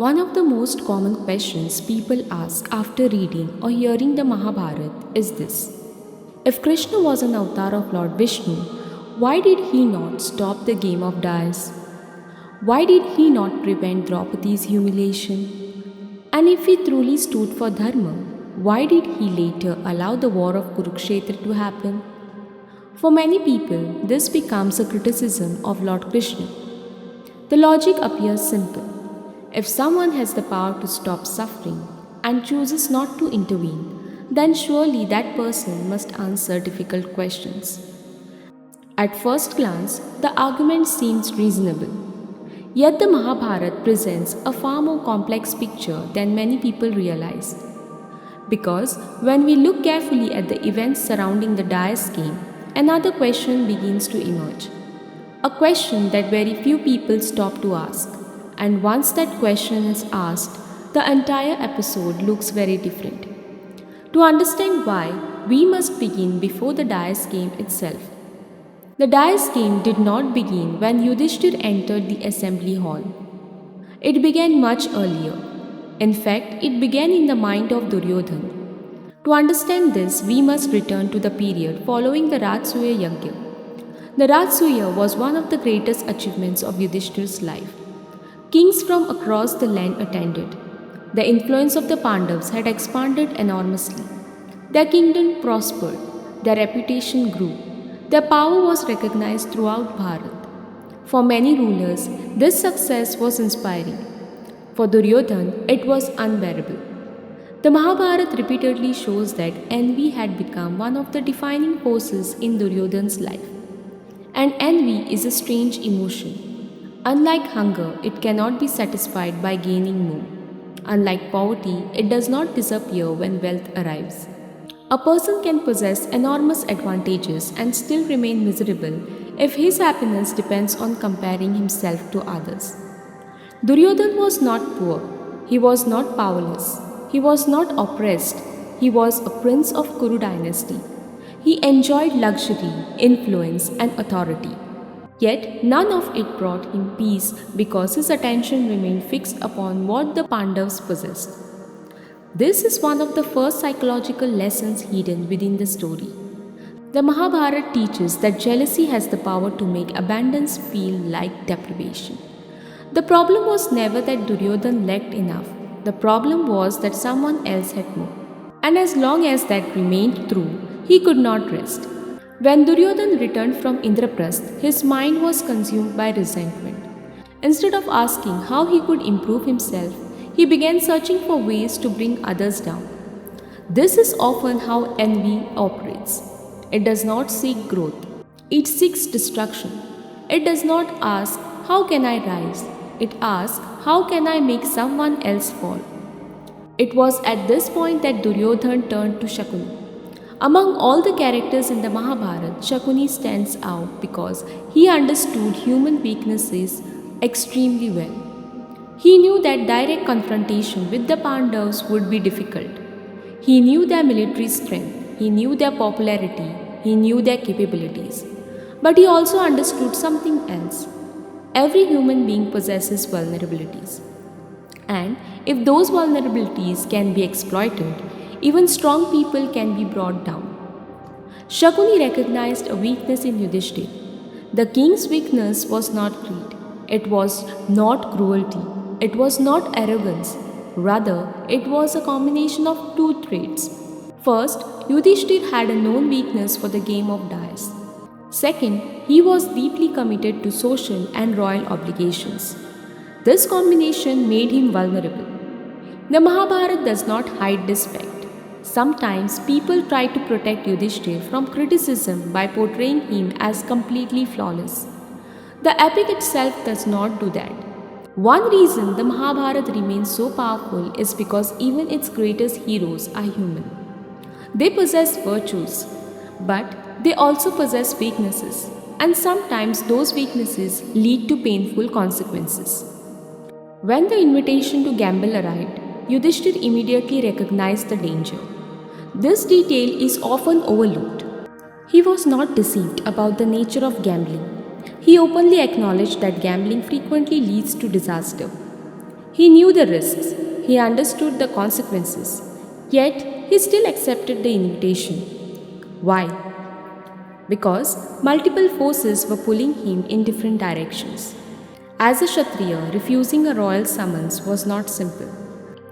One of the most common questions people ask after reading or hearing the Mahabharata is this: if Krishna was an avatar of Lord Vishnu, why did he not stop the game of dice? Why did he not prevent Draupadi's humiliation? And if he truly stood for Dharma, why did he later allow the war of Kurukshetra to happen? For many people, this becomes a criticism of Lord Krishna. The logic appears simple. If someone has the power to stop suffering and chooses not to intervene, then surely that person must answer difficult questions. At first glance, the argument seems reasonable. Yet the Mahabharata presents a far more complex picture than many people realize. Because when we look carefully at the events surrounding the dice game, another question begins to emerge. A question that very few people stop to ask. And once that question is asked, the entire episode looks very different. To understand why, we must begin before the dice game itself. The dice game did not begin when Yudhishthira entered the assembly hall. It began much earlier. In fact, it began in the mind of Duryodhana. To understand this, we must return to the period following the Rajasuya Yajna. The Rajasuya was one of the greatest achievements of Yudhishthira's life. Kings from across the land attended. The influence of the Pandavas had expanded enormously. Their kingdom prospered, their reputation grew, their power was recognized throughout Bharat. For many rulers, this success was inspiring. For Duryodhana, it was unbearable. The Mahabharata repeatedly shows that envy had become one of the defining forces in Duryodhana's life. And envy is a strange emotion. Unlike hunger, it cannot be satisfied by gaining more. Unlike poverty, it does not disappear when wealth arrives. A person can possess enormous advantages and still remain miserable if his happiness depends on comparing himself to others. Duryodhana was not poor, he was not powerless, he was not oppressed, he was a prince of Kuru dynasty. He enjoyed luxury, influence, and authority. Yet none of it brought him peace because his attention remained fixed upon what the Pandavas possessed. This is one of the first psychological lessons hidden within the story. The Mahabharata teaches that jealousy has the power to make abundance feel like deprivation. The problem was never that Duryodhana lacked enough. The problem was that someone else had more. And as long as that remained true, he could not rest. When Duryodhana returned from Indraprastha, his mind was consumed by resentment. Instead of asking how he could improve himself, he began searching for ways to bring others down. This is often how envy operates. It does not seek growth, it seeks destruction. It does not ask, how can I rise? It asks, how can I make someone else fall? It was at this point that Duryodhana turned to Shakuni. Among all the characters in the Mahabharata, Shakuni stands out because he understood human weaknesses extremely well. He knew that direct confrontation with the Pandavas would be difficult. He knew their military strength, he knew their popularity, he knew their capabilities. But he also understood something else. Every human being possesses vulnerabilities. And if those vulnerabilities can be exploited, even strong people can be brought down. Shakuni recognized a weakness in Yudhishthira. The king's weakness was not greed. It was not cruelty. It was not arrogance. Rather, it was a combination of two traits. First, Yudhishthira had a known weakness for the game of dice. Second, he was deeply committed to social and royal obligations. This combination made him vulnerable. The Mahabharata does not hide this fact. Sometimes people try to protect Yudhishthira from criticism by portraying him as completely flawless. The epic itself does not do that. One reason the Mahabharata remains so powerful is because even its greatest heroes are human. They possess virtues, but they also possess weaknesses, and sometimes those weaknesses lead to painful consequences. When the invitation to gamble arrived, Yudhishthira immediately recognized the danger. This detail is often overlooked. He was not deceived about the nature of gambling. He openly acknowledged that gambling frequently leads to disaster. He knew the risks, he understood the consequences, yet he still accepted the invitation. Why? Because multiple forces were pulling him in different directions. As a Kshatriya, refusing a royal summons was not simple.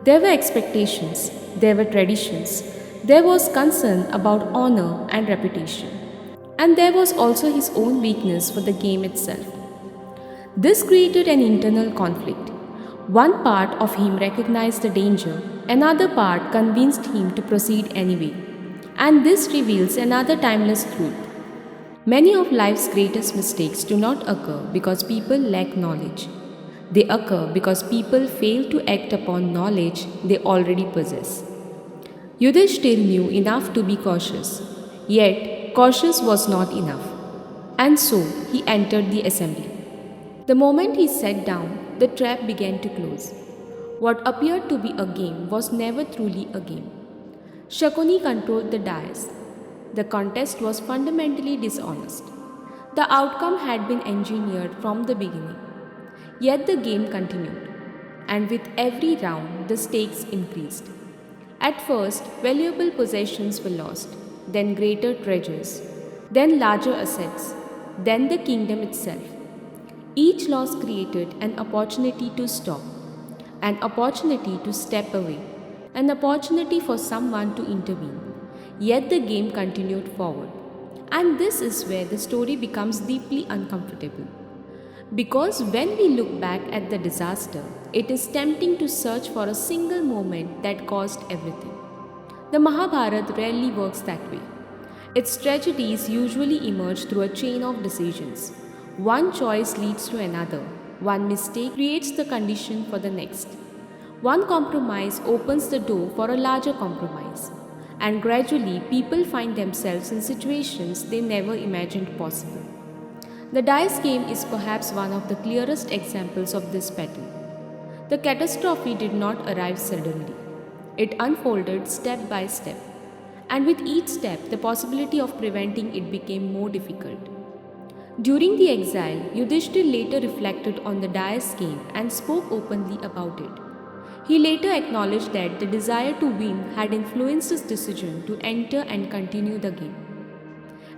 There were expectations, there were traditions, there was concern about honor and reputation. And there was also his own weakness for the game itself. This created an internal conflict. One part of him recognized the danger, another part convinced him to proceed anyway. And this reveals another timeless truth. Many of life's greatest mistakes do not occur because people lack knowledge. They occur because people fail to act upon knowledge they already possess. Yudhishthira knew enough to be cautious, yet cautious was not enough. And so he entered the assembly. The moment he sat down, the trap began to close. What appeared to be a game was never truly a game. Shakuni controlled the dais. The contest was fundamentally dishonest. The outcome had been engineered from the beginning. Yet the game continued, and with every round, the stakes increased. At first, valuable possessions were lost, then greater treasures, then larger assets, then the kingdom itself. Each loss created an opportunity to stop, an opportunity to step away, an opportunity for someone to intervene. Yet the game continued forward. And this is where the story becomes deeply uncomfortable. Because when we look back at the disaster, it is tempting to search for a single moment that caused everything. The Mahabharata rarely works that way. Its tragedies usually emerge through a chain of decisions. One choice leads to another, one mistake creates the condition for the next. One compromise opens the door for a larger compromise, and gradually people find themselves in situations they never imagined possible. The dice game is perhaps one of the clearest examples of this pattern. The catastrophe did not arrive suddenly. It unfolded step by step, and with each step, the possibility of preventing it became more difficult. During the exile, Yudhishthira later reflected on the dice game and spoke openly about it. He later acknowledged that the desire to win had influenced his decision to enter and continue the game.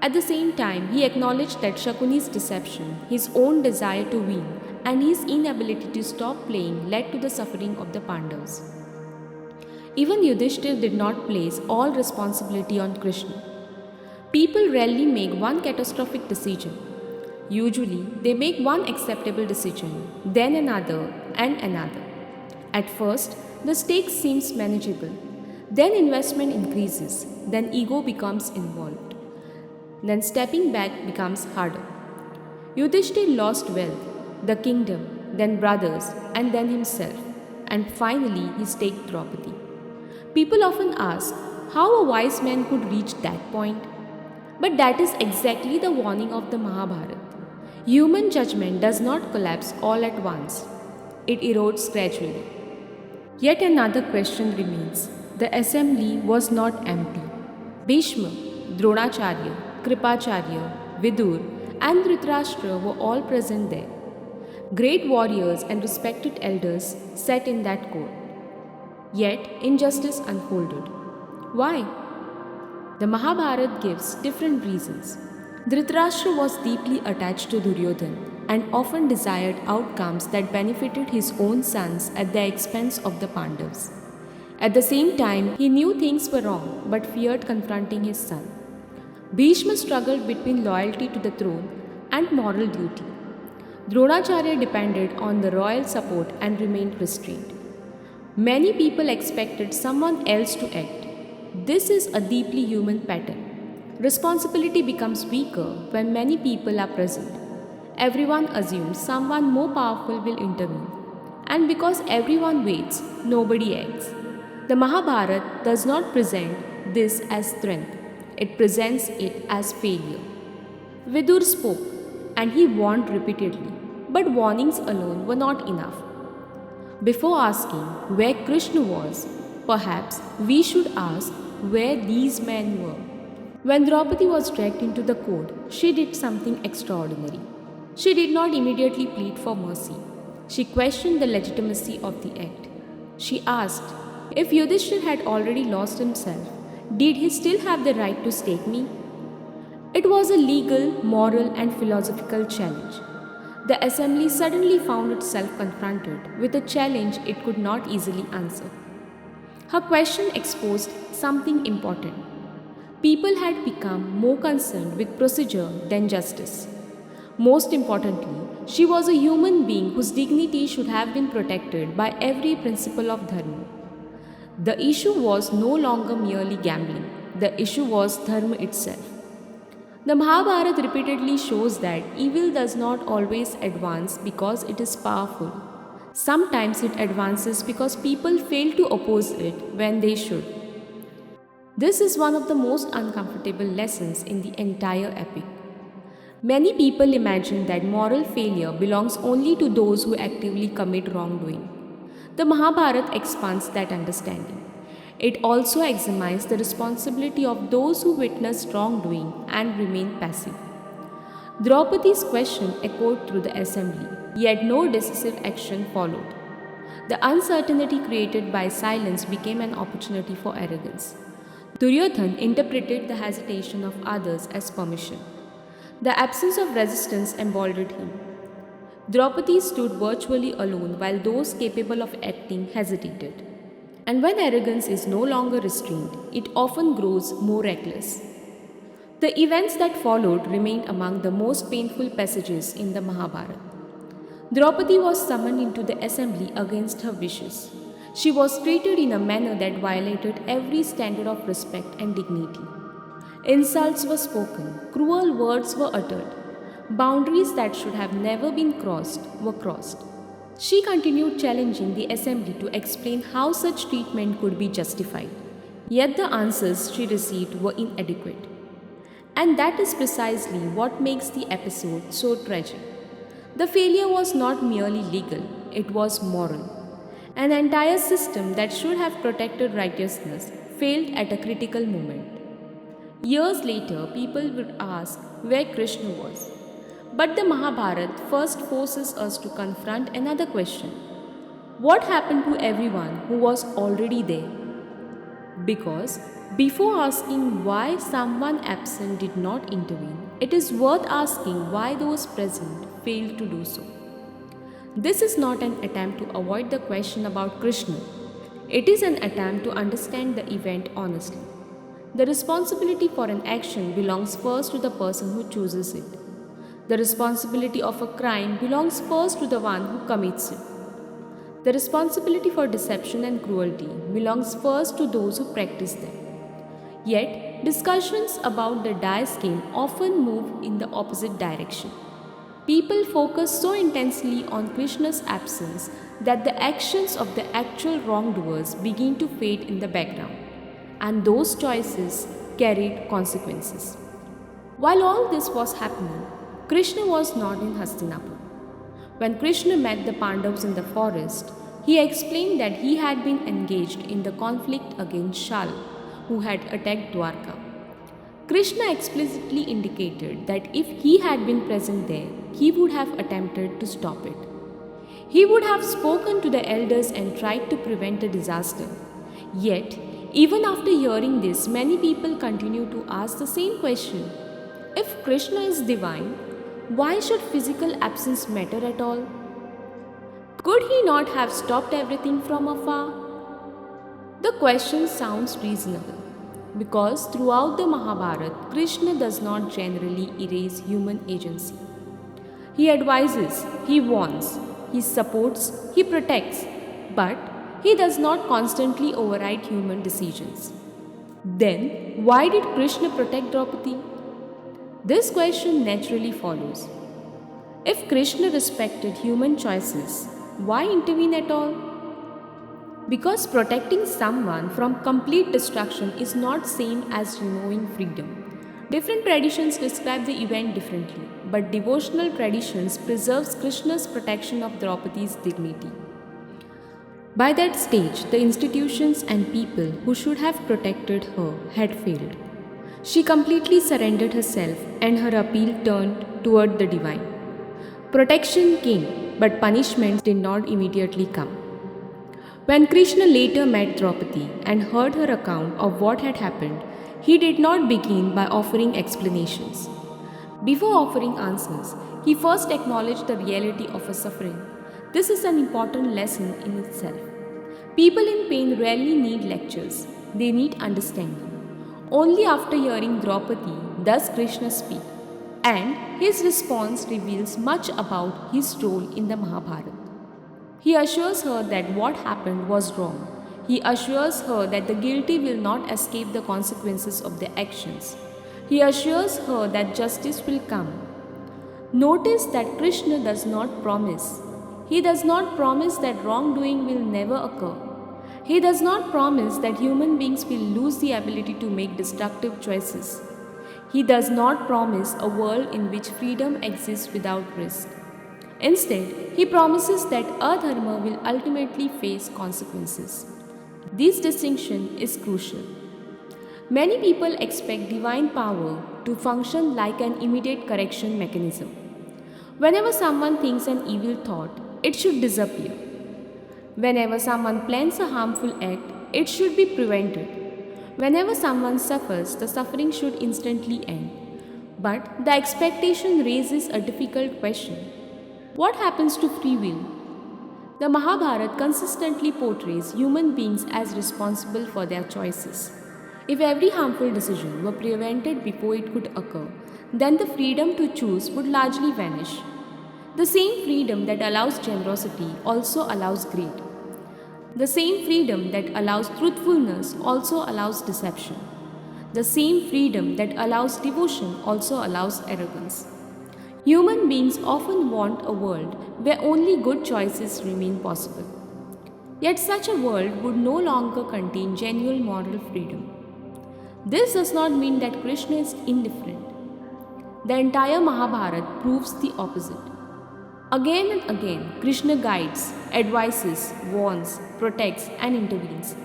At the same time, he acknowledged that Shakuni's deception, his own desire to win, and his inability to stop playing led to the suffering of the Pandavas. Even Yudhishthira did not place all responsibility on Krishna. People rarely make one catastrophic decision. Usually, they make one acceptable decision, then another and another. At first, the stakes seems manageable. Then investment increases, then ego becomes involved. Then stepping back becomes harder. Yudhishthira lost wealth, the kingdom, then brothers, and then himself. And finally, he staked Draupadi. People often ask how a wise man could reach that point. But that is exactly the warning of the Mahabharata. Human judgment does not collapse all at once. It erodes gradually. Yet another question remains. The assembly was not empty. Bhishma, Dronacharya, Kripacharya, Vidur, and Dhritarashtra were all present there. Great warriors and respected elders sat in that court. Yet injustice unfolded. Why? The Mahabharata gives different reasons. Dhritarashtra was deeply attached to Duryodhana and often desired outcomes that benefited his own sons at the expense of the Pandavas. At the same time, he knew things were wrong but feared confronting his son. Bhishma struggled between loyalty to the throne and moral duty. Dronacharya depended on the royal support and remained restrained. Many people expected someone else to act. This is a deeply human pattern. Responsibility becomes weaker when many people are present. Everyone assumes someone more powerful will intervene. And because everyone waits, nobody acts. The Mahabharata does not present this as strength, it presents it as failure. Vidur spoke, and he warned repeatedly, but warnings alone were not enough. Before asking where Krishna was, perhaps we should ask where these men were. When Draupadi was dragged into the court, she did something extraordinary. She did not immediately plead for mercy. She questioned the legitimacy of the act. She asked, if Yudhishthira had already lost himself, did he still have the right to stake me? It was a legal, moral, and philosophical challenge. The assembly suddenly found itself confronted with a challenge it could not easily answer. Her question exposed something important. People had become more concerned with procedure than justice. Most importantly, she was a human being whose dignity should have been protected by every principle of dharma. The issue was no longer merely gambling, the issue was dharma itself. The Mahabharata repeatedly shows that evil does not always advance because it is powerful. Sometimes it advances because people fail to oppose it when they should. This is one of the most uncomfortable lessons in the entire epic. Many people imagine that moral failure belongs only to those who actively commit wrongdoing. The Mahabharata expands that understanding. It also examines the responsibility of those who witness wrongdoing and remain passive. Draupadi's question echoed through the assembly, yet no decisive action followed. The uncertainty created by silence became an opportunity for arrogance. Duryodhana interpreted the hesitation of others as permission. The absence of resistance emboldened him. Draupadi stood virtually alone while those capable of acting hesitated. And when arrogance is no longer restrained, it often grows more reckless. The events that followed remained among the most painful passages in the Mahabharata. Draupadi was summoned into the assembly against her wishes. She was treated in a manner that violated every standard of respect and dignity. Insults were spoken, cruel words were uttered, boundaries that should have never been crossed were crossed. She continued challenging the assembly to explain how such treatment could be justified. Yet the answers she received were inadequate. And that is precisely what makes the episode so tragic. The failure was not merely legal, it was moral. An entire system that should have protected righteousness failed at a critical moment. Years later, people would ask where Krishna was. But the Mahabharata first forces us to confront another question. What happened to everyone who was already there? Because before asking why someone absent did not intervene, it is worth asking why those present failed to do so. This is not an attempt to avoid the question about Krishna. It is an attempt to understand the event honestly. The responsibility for an action belongs first to the person who chooses it. The responsibility of a crime belongs first to the one who commits it. The responsibility for deception and cruelty belongs first to those who practice them. Yet, discussions about the dice game often move in the opposite direction. People focus so intensely on Krishna's absence that the actions of the actual wrongdoers begin to fade in the background, and those choices carried consequences. While all this was happening, Krishna was not in Hastinapur. When Krishna met the Pandavas in the forest, he explained that he had been engaged in the conflict against Shala, who had attacked Dvaraka. Krishna explicitly indicated that if he had been present there, he would have attempted to stop it. He would have spoken to the elders and tried to prevent the disaster. Yet, even after hearing this, many people continue to ask the same question. If Krishna is divine, why should physical absence matter at all? Could he not have stopped everything from afar? The question sounds reasonable because throughout the Mahabharata, Krishna does not generally erase human agency. He advises, he warns, he supports, he protects, but he does not constantly override human decisions. Then, why did Krishna protect Draupadi? This question naturally follows. If Krishna respected human choices, why intervene at all? Because protecting someone from complete destruction is not same as removing freedom. Different traditions describe the event differently, but devotional traditions preserves Krishna's protection of Draupadi's dignity. By that stage, the institutions and people who should have protected her had failed. She completely surrendered herself and her appeal turned toward the divine. Protection came, but punishment did not immediately come. When Krishna later met Draupadi and heard her account of what had happened, he did not begin by offering explanations. Before offering answers, he first acknowledged the reality of her suffering. This is an important lesson in itself. People in pain rarely need lectures, they need understanding. Only after hearing Draupadi does Krishna speak, and his response reveals much about his role in the Mahabharata. He assures her that what happened was wrong. He assures her that the guilty will not escape the consequences of their actions. He assures her that justice will come. Notice that Krishna does not promise. He does not promise that wrongdoing will never occur. He does not promise that human beings will lose the ability to make destructive choices. He does not promise a world in which freedom exists without risk. Instead, he promises that adharma will ultimately face consequences. This distinction is crucial. Many people expect divine power to function like an immediate correction mechanism. Whenever someone thinks an evil thought, it should disappear. Whenever someone plans a harmful act, it should be prevented. Whenever someone suffers, the suffering should instantly end. But the expectation raises a difficult question. What happens to free will? The Mahabharata consistently portrays human beings as responsible for their choices. If every harmful decision were prevented before it could occur, then the freedom to choose would largely vanish. The same freedom that allows generosity also allows greed. The same freedom that allows truthfulness also allows deception. The same freedom that allows devotion also allows arrogance. Human beings often want a world where only good choices remain possible. Yet such a world would no longer contain genuine moral freedom. This does not mean that Krishna is indifferent. The entire Mahabharata proves the opposite. Again and again, Krishna guides, advises, warns, protects, and intervenes.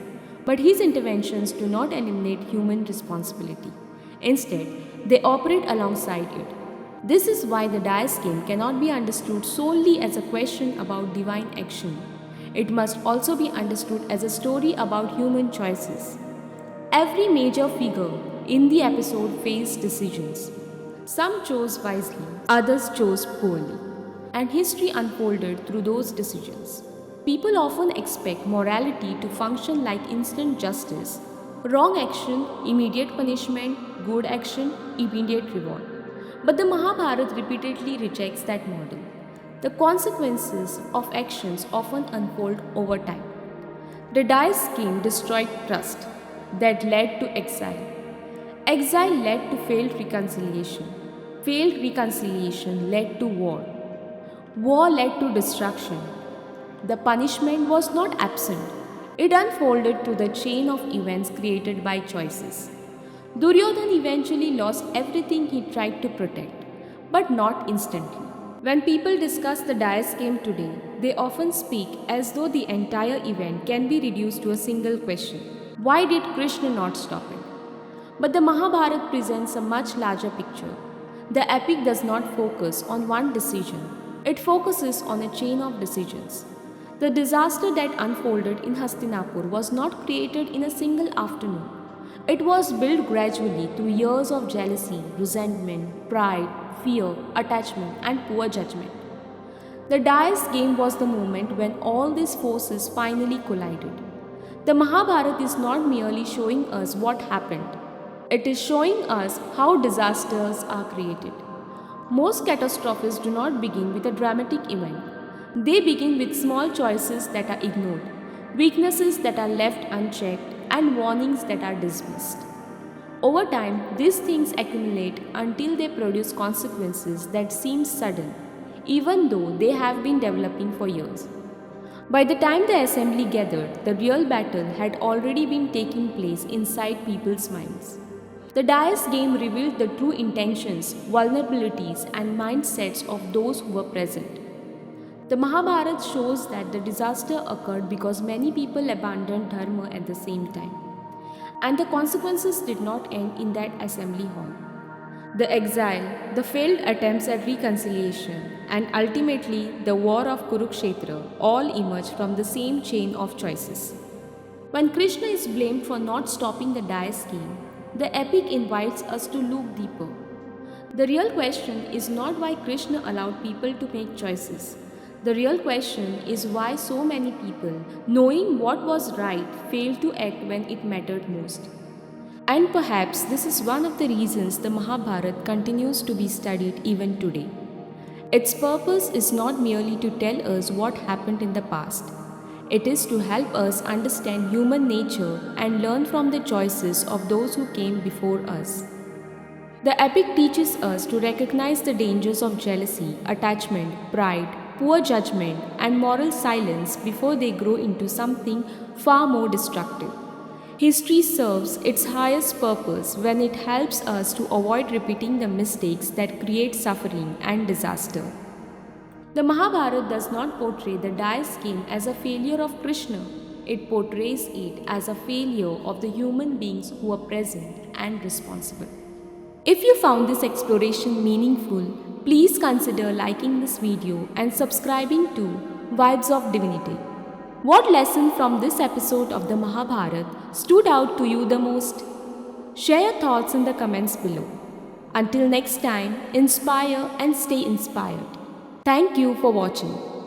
But his interventions do not eliminate human responsibility. Instead, they operate alongside it. This is why the dire scheme cannot be understood solely as a question about divine action. It must also be understood as a story about human choices. Every major figure in the episode faced decisions. Some chose wisely, others chose poorly, and history unfolded through those decisions. People often expect morality to function like instant justice: wrong action, immediate punishment; good action, immediate reward. But the Mahabharata repeatedly rejects that model. The consequences of actions often unfold over time. The dire scheme destroyed trust, that led to exile. Exile led to failed reconciliation. Failed reconciliation led to war. War led to destruction. The punishment was not absent. It unfolded through the chain of events created by choices. Duryodhana eventually lost everything he tried to protect, but not instantly. When people discuss the dire scheme today, they often speak as though the entire event can be reduced to a single question: why did Krishna not stop it? But the Mahabharata presents a much larger picture. The epic does not focus on one decision, it focuses on a chain of decisions. The disaster that unfolded in Hastinapur was not created in a single afternoon. It was built gradually through years of jealousy, resentment, pride, fear, attachment, and poor judgment. The dire game was the moment when all these forces finally collided. The Mahabharata is not merely showing us what happened, it is showing us how disasters are created. Most catastrophes do not begin with a dramatic event. They begin with small choices that are ignored, weaknesses that are left unchecked, and warnings that are dismissed. Over time, these things accumulate until they produce consequences that seem sudden, even though they have been developing for years. By the time the assembly gathered, the real battle had already been taking place inside people's minds. The dice game revealed the true intentions, vulnerabilities, and mindsets of those who were present. The Mahabharata shows that the disaster occurred because many people abandoned dharma at the same time. And the consequences did not end in that assembly hall. The exile, the failed attempts at reconciliation, and ultimately the war of Kurukshetra all emerge from the same chain of choices. When Krishna is blamed for not stopping the dire scheme, the epic invites us to look deeper. The real question is not why Krishna allowed people to make choices. The real question is why so many people, knowing what was right, failed to act when it mattered most. And perhaps this is one of the reasons the Mahabharata continues to be studied even today. Its purpose is not merely to tell us what happened in the past, it is to help us understand human nature and learn from the choices of those who came before us. The epic teaches us to recognize the dangers of jealousy, attachment, pride, poor judgment, and moral silence before they grow into something far more destructive. History serves its highest purpose when it helps us to avoid repeating the mistakes that create suffering and disaster. The Mahabharata does not portray the dire scheme as a failure of Krishna, it portrays it as a failure of the human beings who are present and responsible. If you found this exploration meaningful, please consider liking this video and subscribing to Vibes of Divinity. What lesson from this episode of the Mahabharata stood out to you the most? Share your thoughts in the comments below. Until next time, inspire and stay inspired. Thank you for watching.